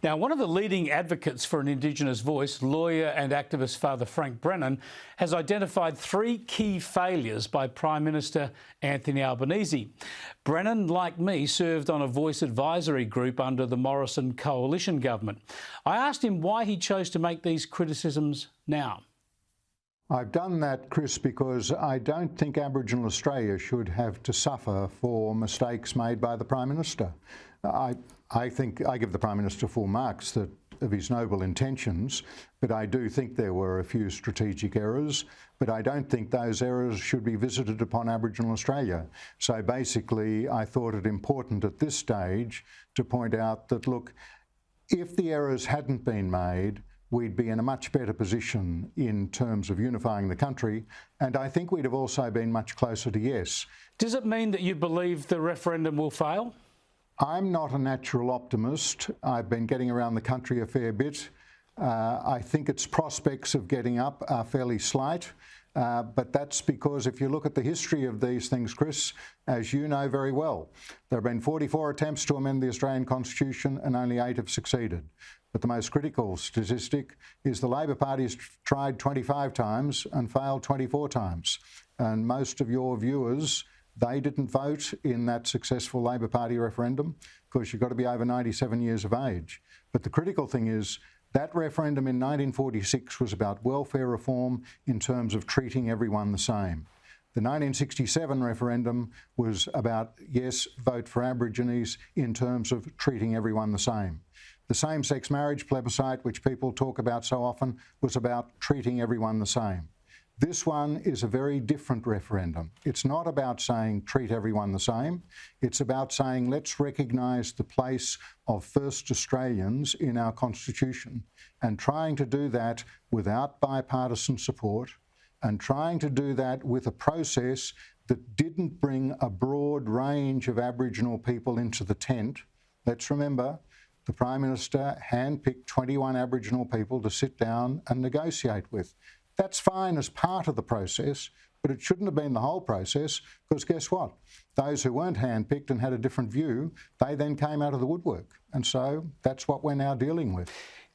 Now, one of the leading advocates for an Indigenous voice, lawyer and activist Father Frank Brennan, has identified 3 key failures by Prime Minister Anthony Albanese. Brennan, like me, served on a voice advisory group under the Morrison coalition government. I asked him why he chose to make these criticisms now. I've done that, Chris, because I don't think Aboriginal Australia should have to suffer for mistakes made by the Prime Minister. I think I give the Prime Minister full marks of his noble intentions, but I do think there were a few strategic errors, but I don't think those errors should be visited upon Aboriginal Australia. So basically, I thought it important at this stage to point out that, look, if the errors hadn't been made, we'd be in a much better position in terms of unifying the country, and I think we'd have also been much closer to yes. Does it mean that you believe the referendum will fail? I'm not a natural optimist. I've been getting around the country a fair bit. I think its prospects of getting up are fairly slight, but that's because if you look at the history of these things, Chris, as you know very well, there have been 44 attempts to amend the Australian Constitution and only 8 have succeeded. But the most critical statistic is the Labor Party's tried 25 times and failed 24 times. And most of your viewers, they didn't vote in that successful Labor Party referendum because you've got to be over 97 years of age. But the critical thing is that referendum in 1946 was about welfare reform in terms of treating everyone the same. The 1967 referendum was about, yes, vote for Aborigines in terms of treating everyone the same. The same-sex marriage plebiscite, which people talk about so often, was about treating everyone the same. This one is a very different referendum. It's not about saying treat everyone the same. It's about saying let's recognise the place of first Australians in our Constitution and trying to do that without bipartisan support and trying to do that with a process that didn't bring a broad range of Aboriginal people into the tent. Let's remember, the Prime Minister handpicked 21 Aboriginal people to sit down and negotiate with. That's fine as part of the process, but it shouldn't have been the whole process, because guess what? Those who weren't handpicked and had a different view, they then came out of the woodwork. And so that's what we're now dealing with.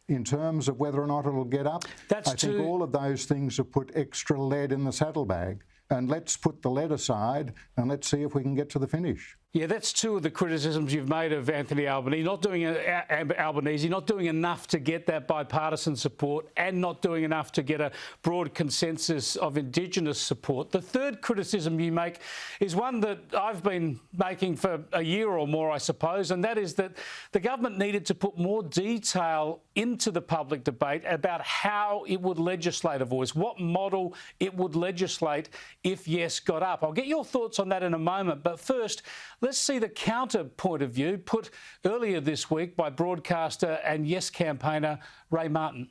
In terms of whether or not it'll get up, I think all of those things have put extra lead in the saddlebag. And let's put the lead aside and let's see if we can get to the finish. Yeah, that's 2 of the criticisms you've made of Anthony Albanese, not doing enough to get that bipartisan support and not doing enough to get a broad consensus of Indigenous support. The third criticism you make is one that I've been making for a year or more, I suppose, and that is that the government needed to put more detail into the public debate about how it would legislate a voice, what model it would legislate if yes got up. I'll get your thoughts on that in a moment, but first, let's see the counter point of view put earlier this week by broadcaster and Yes campaigner Ray Martin.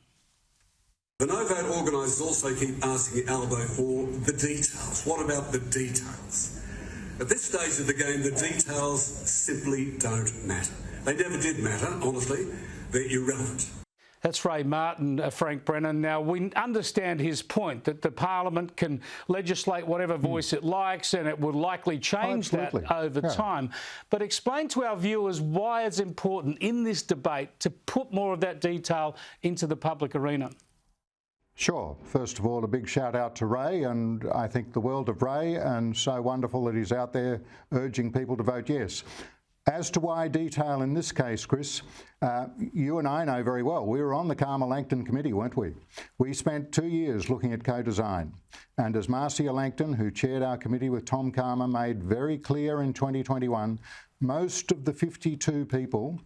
The No Vote organisers also keep asking Albo for the details. What about the details? At this stage of the game, the details simply don't matter. They never did matter, honestly. They're irrelevant. That's Ray Martin, Frank Brennan. Now, we understand his point that the Parliament can legislate whatever voice it likes and it will likely change that over time. But explain to our viewers why it's important in this debate to put more of that detail into the public arena. Sure. First of all, a big shout out to Ray, and I think the world of Ray, and so wonderful that he's out there urging people to vote yes. As to why detail in this case, Chris, you and I know very well. We were on the Karma Langton committee, weren't we? We spent 2 years looking at co-design. And as Marcia Langton, who chaired our committee with Tom Karma, made very clear in 2021, most of the 52 people,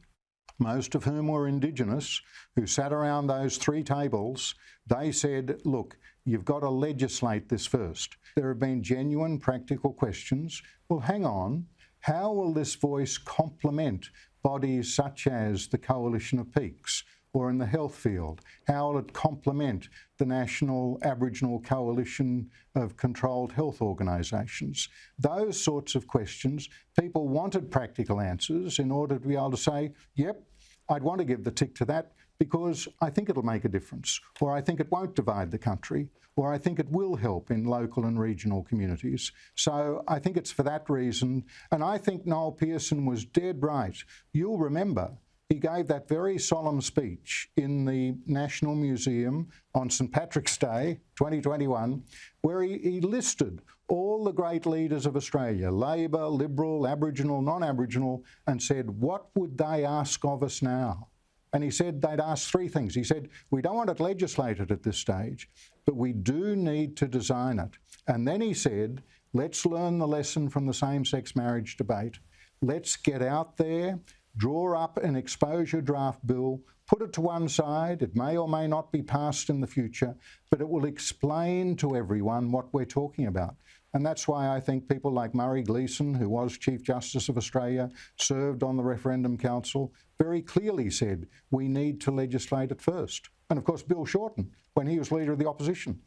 most of whom were Indigenous, who sat around those 3 tables, they said, look, you've got to legislate this first. There have been genuine practical questions. Well, hang on. How will this voice complement bodies such as the Coalition of Peaks or in the health field? How will it complement the National Aboriginal Coalition of Controlled Health Organisations? Those sorts of questions, people wanted practical answers in order to be able to say, yep, I'd want to give the tick to that because I think it'll make a difference, or I think it won't divide the country, or I think it will help in local and regional communities. So I think it's for that reason. And I think Noel Pearson was dead right. You'll remember he gave that very solemn speech in the National Museum on St Patrick's Day 2021, where he listed all the great leaders of Australia, Labor, Liberal, Aboriginal, non-Aboriginal, and said, what would they ask of us now? And he said they'd ask three things. He said, we don't want it legislated at this stage, but we do need to design it. And then he said, let's learn the lesson from the same-sex marriage debate. Let's get out there, draw up an exposure draft bill, put it to one side. It may or may not be passed in the future, but it will explain to everyone what we're talking about. And that's why I think people like Murray Gleeson, who was Chief Justice of Australia, served on the Referendum Council, very clearly said we need to legislate it first. And of course, Bill Shorten, when he was Leader of the Opposition,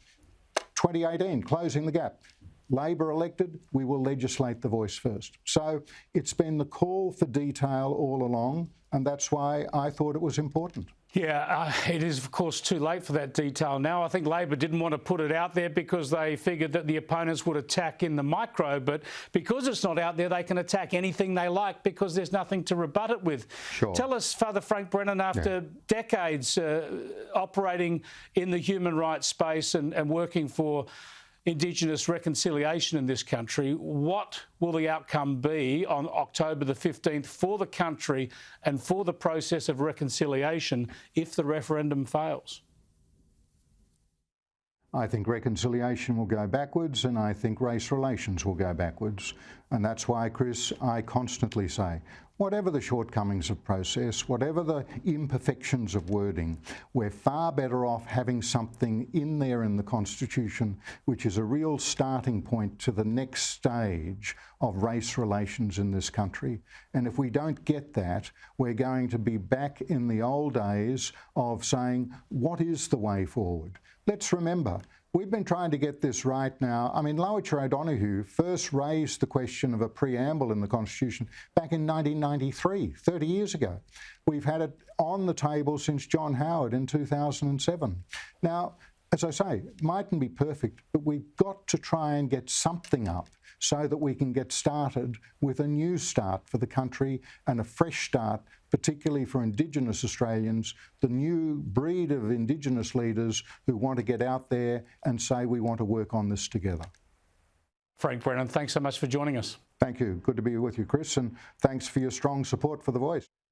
2018, closing the gap. Labor elected, we will legislate the voice first. So it's been the call for detail all along, and that's why I thought it was important. Yeah, it is, of course, too late for that detail now. I think Labor didn't want to put it out there because they figured that the opponents would attack in the micro, but because it's not out there, they can attack anything they like because there's nothing to rebut it with. Sure. Tell us, Father Frank Brennan, after decades operating in the human rights space and working for Indigenous reconciliation in this country, what will the outcome be on October the 15th for the country and for the process of reconciliation if the referendum fails? I think reconciliation will go backwards, and I think race relations will go backwards. And that's why, Chris, I constantly say, whatever the shortcomings of process, whatever the imperfections of wording, we're far better off having something in there in the Constitution which is a real starting point to the next stage of race relations in this country. And if we don't get that, we're going to be back in the old days of saying, what is the way forward? Let's remember, we've been trying to get this right now. I mean, Lowitja O'Donoghue first raised the question of a preamble in the Constitution back in 1993, 30 years ago. We've had it on the table since John Howard in 2007. Now, as I say, it mightn't be perfect, but we've got to try and get something up so that we can get started with a new start for the country and a fresh start, particularly for Indigenous Australians, the new breed of Indigenous leaders who want to get out there and say we want to work on this together. Frank Brennan, thanks so much for joining us. Thank you. Good to be with you, Chris, and thanks for your strong support for The Voice.